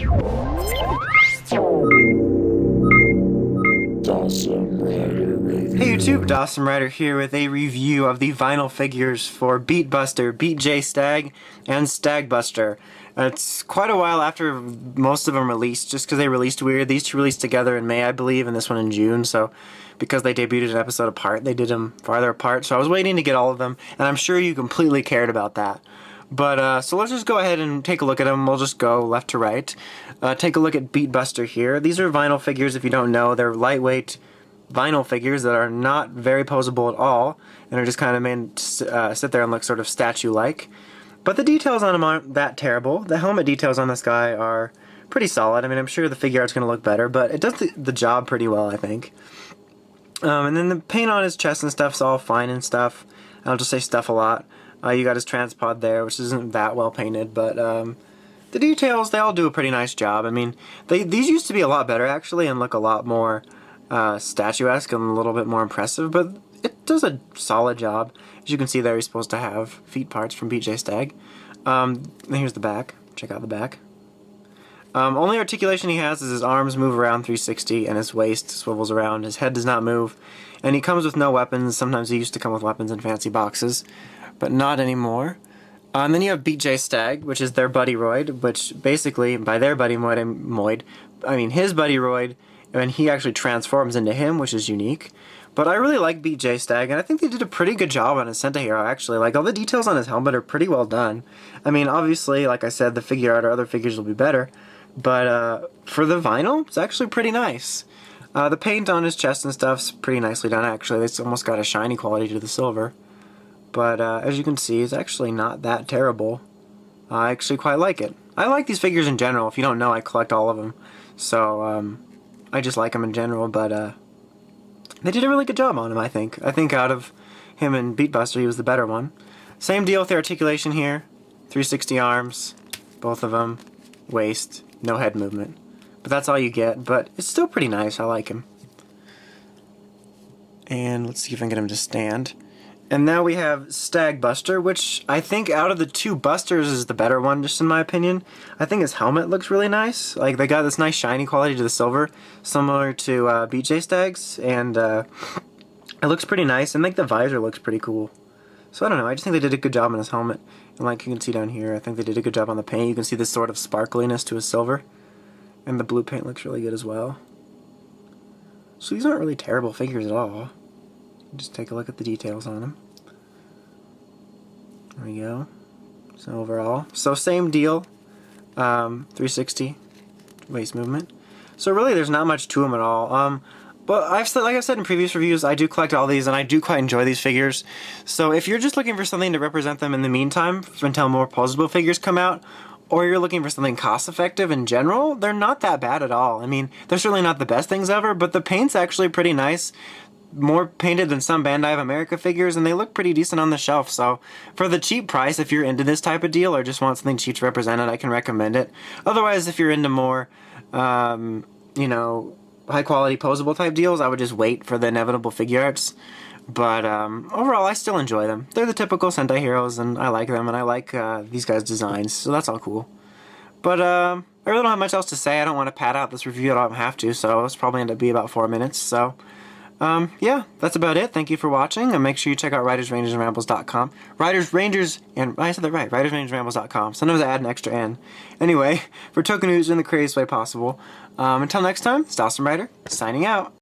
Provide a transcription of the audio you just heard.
Hey YouTube, Dawson Rider here with a review of the vinyl figures for Beet Buster, Beet J Stag, and Stag Buster. It's quite a while after most of them released, just because they released weird. These two released together in May, I believe, and this one in June, so because they debuted an episode apart, they did them farther apart, so I was waiting to get all of them, and I'm sure you completely cared about that. But, so let's just go ahead and take a look at them. We'll just go left to right. Take a look at Beet Buster here. These are vinyl figures, if you don't know. They're lightweight vinyl figures that are not very posable at all, and are just kind of made to sit there and look sort of statue-like. But the details on them aren't that terrible. The helmet details on this guy are pretty solid. I mean, I'm sure the figure art's going to look better, but it does the job pretty well, I think. And then the paint on his chest and stuff's all fine and stuff. I'll just say stuff a lot. You got his transpod there, which isn't that well painted, but the details, they all do a pretty nice job. I mean, these used to be a lot better, actually, and look a lot more statuesque and a little bit more impressive, but it does a solid job. As you can see there, he's supposed to have feet parts from Beet J Stag. Here's the back. Check out the back. Only articulation he has is his arms move around 360 and his waist swivels around. His head does not move, and he comes with no weapons. Sometimes he used to come with weapons in fancy boxes, but not anymore. And then you have Beet J Stag, which is their Buddyroid, which basically, by their Buddyroid, I mean his Buddyroid, and he actually transforms into him, which is unique. But I really like Beet J Stag, and I think they did a pretty good job on his Sentai Hero, actually. Like, all the details on his helmet are pretty well done. I mean, obviously, like I said, the figure art or other figures will be better, but for the vinyl, it's actually pretty nice. The paint on his chest and stuff's pretty nicely done, actually. It's almost got a shiny quality to the silver. But as you can see, it's actually not that terrible. I actually quite like it. I like these figures in general. If you don't know, I collect all of them. So, I just like them in general, but they did a really good job on him, I think. I think out of him and Beet Buster, he was the better one. Same deal with the articulation here. 360 arms, both of them. Waist, no head movement. But that's all you get, but it's still pretty nice. I like him. And let's see if I can get him to stand. And now we have Stag Buster, which I think out of the two Busters is the better one, just in my opinion. I think his helmet looks really nice. Like, they got this nice shiny quality to the silver, similar to Beet J Stag's, and it looks pretty nice, and like the visor looks pretty cool. So I don't know, I just think they did a good job on his helmet. And like you can see down here, I think they did a good job on the paint. You can see this sort of sparkliness to his silver, and the blue paint looks really good as well. So these aren't really terrible figures at all. Just take a look at the details on them. There we go. So overall, so same deal, 360 waist movement. So really, there's not much to them at all. But like I've said in previous reviews, I do collect all these, and I do quite enjoy these figures. So if you're just looking for something to represent them in the meantime, until more posable figures come out, or you're looking for something cost-effective in general, they're not that bad at all. I mean, they're certainly not the best things ever, but the paint's actually pretty nice. More painted than some Bandai of America figures, and they look pretty decent on the shelf. So for the cheap price, if you're into this type of deal or just want something cheap to represent it, I can recommend it. Otherwise, if you're into more, you know, high quality posable type deals, I would just wait for the inevitable figure arts. But overall, I still enjoy them. They're the typical Sentai Heroes, and I like them, and I like these guys' designs, so that's all cool. But I really don't have much else to say. I don't want to pad out this review. I don't have to, so it's probably end up being about 4 minutes. So yeah, that's about it. Thank you for watching, and make sure you check out RidersRangersandRambles.com. I said that right, RidersRangersandRambles.com. Sometimes I add an extra N. Anyway, for token news in the craziest way possible. Until next time, it's Dawson Rider, signing out.